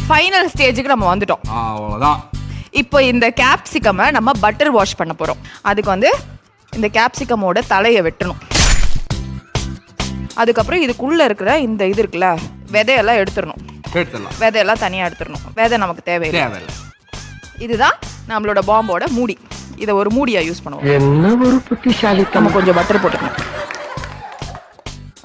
Final ஸ்டேஜுக்கு நம்ம வந்துட்டோம். அவ்வளோதான். இப்போ இந்த கேப்சிகமை நம்ம பட்டர் வாஷ் பண்ண போகிறோம். அதுக்கு வந்து இந்த கேப்சிகமோட தலையை வெட்டணும். அதுக்கப்புறம் இதுக்குள்ளே இருக்கிற இந்த இது இருக்குல்ல, விதையெல்லாம் எடுத்துடணும். விதையெல்லாம் தனியாக எடுத்துடணும். விதை நமக்கு தேவையில்லை. இதுதான் நம்மளோட பாம்போட மூடி. இதை ஒரு மூடியா யூஸ் பண்ணுவோம். என்ன ஒரு புத்திசாலி. நம்ம கொஞ்சம் பட்டர் போட்டுக்கணும்.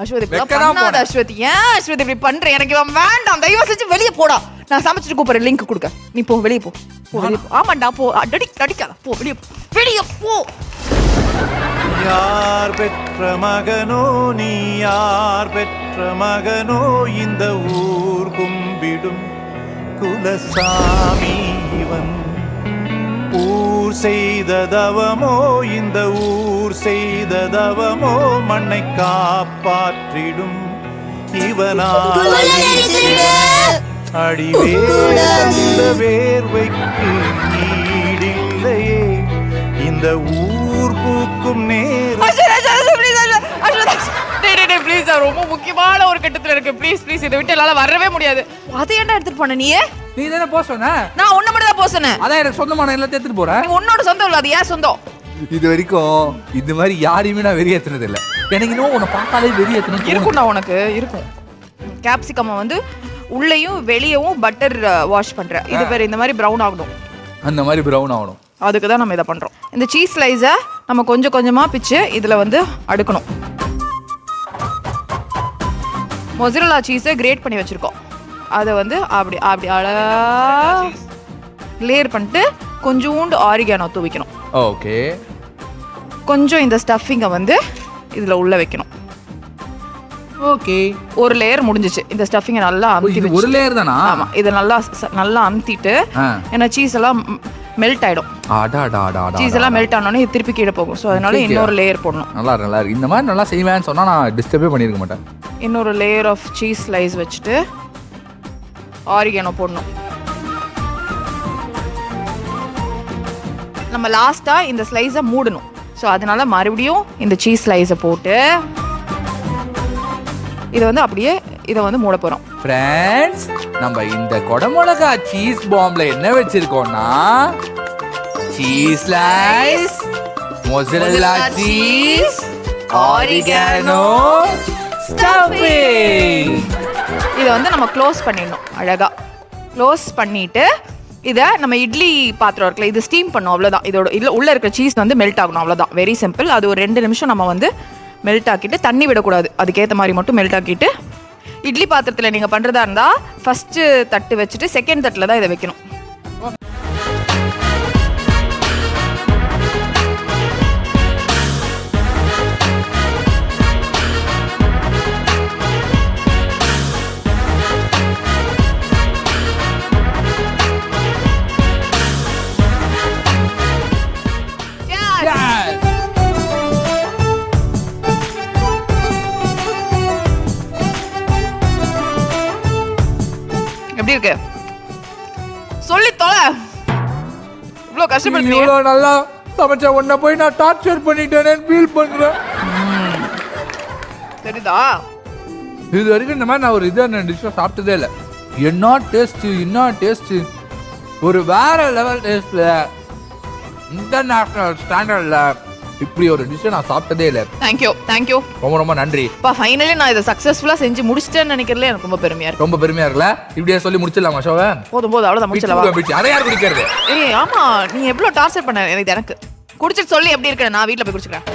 அஸ்வதி பண்ணாத அஸ்வதி. ஏன் அஸ்வதி இப்படி பண்ற? எனக்கு வேண்டாம், தயவு செஞ்சு வெளியே போடா. நான் சமைச்சிட்டு கூப்பிடுறேன், லிங்க் கொடுக்க. நீ போ, வெளியே போ. ஆமாண்டா, போ. அடிக்காத, போ, வெளியே போ, வெளியே போ. யார் பெற்ற மகனோ நீ, யார் பெற்ற மகனோ, இந்த ஊர் கும்பிடும் குலசாமி இவன். ஊர் செய்த தவமோ, இந்த ஊர் செய்த தவமோ, மண்ணை காப்பாற்றிடும் இவனால். அடிவேந்த வேர்வைக்கு ஈடில்லையே இந்த ஊர் பூக்கும் நேரம். ரொம்ப முக்கியமான ஒரு கட்டத்துல இருக்கு. ப்ளீஸ் ப்ளீஸ், இதை விட்டு என்னால வரவே முடியாது. அதை என்ன எடுத்துட்டு போன? நீ தானே போக சொன்ன. நான் உன்ன மட்டும் தான் போக சொன்னேன். அதான் எனக்கு சொந்தமான எல்லாத்தையும் எடுத்துட்டு போறேன். உன்னோட சொந்தம் இல்ல, அது ஏன் சொந்தம்? இது வரைக்கும் இது மாதிரி யாரையுமே நான் வெறியேற்றினது இல்லை. எனக்கு இன்னும் உன்னை பார்த்தாலே வெறியேற்றணும் இருக்கும்டா. உனக்கு இருக்கும். கேப்சிகம் வந்து உள்ளேயும் வெளியவும் பட்டர் வாஷ் பண்ற. இது பேர் இந்த மாதிரி ப்ரௌன் ஆகணும். அந்த மாதிரி ப்ரௌன் ஆகணும். அதுக்கு தான் நம்ம இதை பண்றோம். இந்த சீஸ் ஸ்லைஸை நம்ம கொஞ்சம் கொஞ்சமா பிச்சு இதுல வந்து அடுக்கணும். மொசரல்லா சீஸை கிரேட் பண்ணி வச்சிருக்கோம். அதை வந்து அப்படி அப்படி லேயர் பண்ணிட்டு கொஞ்சோண்டு ஆரிகானோ தூவிக்கணும். ஓகே. கொஞ்சம் இந்த ஸ்டஃபிங்கை வந்து இதில் உள்ள வைக்கணும். ஓகே. ஒரு லேயர் முடிஞ்சிச்சு. இந்த ஸ்டஃபிங்கை நல்லா அமுத்தி. ஒரு லேயர் தானா? ஆமா, இதை நல்லா அமுத்திட்டு, ஏன்னா சீஸ் எல்லாம் மெல்ட் ஆயிடும். சீஸ் எல்லாம் மெல்ட் ஆனோடனே திருப்பி கீழே போகும். ஸோ அதனால இன்னொரு லேயர் போடணும். நல்லா இருக்கு. இந்த மாதிரி நல்லா செய்வேன்னு சொன்னா நான் டிஸ்டர்பே பண்ணிருக்க மாட்டேன். இன்னொரு லேயர் ஆஃப் சீஸ் ஸ்லைஸ் வச்சுட்டு ஆரிகானோ போடணும். நம்ம லாஸ்டா இந்த ஸ்லைஸை மூடணும். ஸோ அதனால மறுபடியும் இந்த சீஸ் ஸ்லைஸை போட்டு இதை வந்து அப்படியே இதை வந்து மூட போறோம். ஃப்ரெண்ட்ஸ், நம்ம இந்த கொடமிளகா சீஸ் பாம்ல என்ன வச்சிருக்கோம்னா, cheese slice, mozzarella cheese, oregano, stuffing. இதை வந்து நம்ம க்ளோஸ் பண்ணிடணும். அழகா க்ளோஸ் பண்ணிட்டு இதை நம்ம இட்லி பாத்திரம் இருக்குல்ல, இது ஸ்டீம் பண்ணோம். அவ்வளோதான். இதோட உள்ள இருக்கிற சீஸ் வந்து மெல்ட் ஆகணும். அவ்வளோதான். Very simple. அது ஒரு 2 நிமிஷம் நம்ம வந்து மெல்ட் ஆக்கிட்டு, தண்ணி விடக்கூடாது, அதுக்கேற்ற மாதிரி மட்டும் மெல்ட் ஆக்கிட்டு, இட்லி பாத்திரத்தில் நீங்கள் பண்ணுறதா இருந்தால் ஃபஸ்ட்டு தட்டு வச்சுட்டு செகண்ட் தட்டில் தான் இதை வைக்கணும். எப்படி இருக்கு? சொல்லி தொலை. இவ்வளோ கஷ்டப்பட்டு இவ்வளோ நல்லா சமைச்ச உன்னை போய் நான் டார்ச்சர் பண்ணிட்டேன்னு ஃபீல் பண்றேன். சரிதா? இது வரைக்கும் இந்த மாதிரி நான் ஒரு இதான டிஷ்ஷை சாப்பிட்டதே இல்லை. என்ன டேஸ்ட், ஒரு வேற லெவல் டேஸ்ட்ல, இன்டர்நேஷனல் ஸ்டாண்டர்ட்ல இப்படி ஒரு டிஷ்ஷை நான் சாப்பிட்டதே இல்லை. தேங்க்யூ. ரொம்ப ரொம்ப நன்றி. ஃபைனலி நான் இதை சக்ஸஸ்ஃபுல்லாக செஞ்சு முடிச்சிட்டேன்னு நினைக்கிறதுல எனக்கு ரொம்ப பெருமையா இருக்கு. ரொம்ப பெருமையா இருக்குல்ல? இப்படியே சொல்லி முடிச்சிடலாமா ஷோவை? போதும் அவ்வளோதான், முடிச்சிடலாம். அதை யார் குடிக்கிறது? ஏய் ஆமா, நீ எவ்வளோ டார்ச்சர் பண்ண எனக்கு. குடிச்சிட்டு சொல்லி எப்படி இருக்கு, நான் வீட்டில் போய் குடிச்சுக்கிறேன்.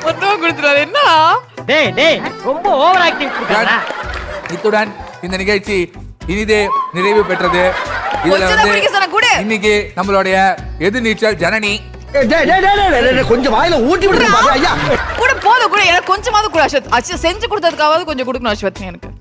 மொத்தமாக குடிச்சிடாது என்ன? ரொம்ப ஓவர் ஆக்டிங். இத்துடன் இந்த நிகழ்ச்சி இனிதே நிறைவு பெற்றது. இதுல வந்து இன்னைக்கு நம்மளுடைய எதிர்நீச்சல் ஜனனி கொஞ்சம் வாயில ஊட்டி விடுங்க. கூட போதும், கூட எனக்கு கொஞ்சமாவது கூட அஸ்வத் செஞ்சு கொடுத்ததுக்காவது கொஞ்சம் கொடுக்கணும் அஸ்வத் எனக்கு.